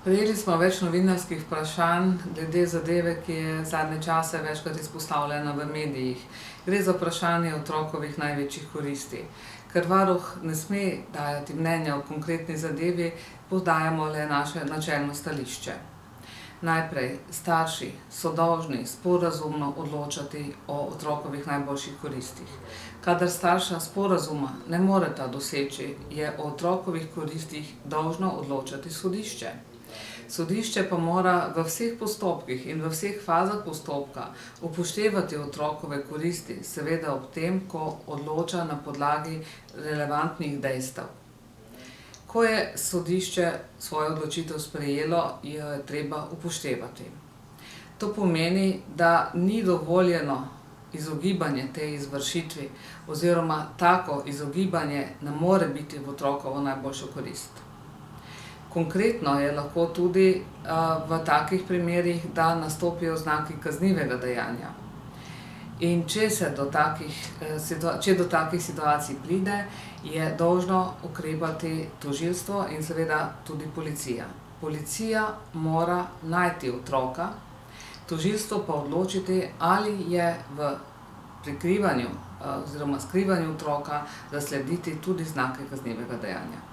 Prejeli smo več novinarskih vprašanj glede zadeve, ki je zadnje čase večkrat izpostavljena v medijih. Gre za vprašanje otrokovih največjih koristi. Ker varuh ne sme dajati mnenja o konkretni zadevi, podajamo le naše načelno stališče. Najprej, starši so dolžni sporazumno odločati o otrokovih najboljših koristih. Kadar starša sporazuma ne moreta doseči, je o otrokovih koristih dolžno odločati sodišče. Sodišče pa mora v vseh postopkih in v vseh fazah postopka upoštevati otrokove koristi, seveda ob tem, ko odloča na podlagi relevantnih dejstev. Ko je sodišče svojo odločitev sprejelo, jo je treba upoštevati. To pomeni, da ni dovoljeno izogibanje tej izvršitvi oziroma tako izogibanje ne more biti v otrokovo najboljšo korist. Konkretno je lahko tudi v takih primerih, da nastopijo znaki kaznivega dejanja. In če do takih situacij pride, je dolžno ukrepati tožilstvo in seveda tudi policija. Policija mora najti otroka, tožilstvo pa odločiti, ali je v prikrivanju oziroma skrivanju otroka zaslediti tudi znake kaznivega dejanja.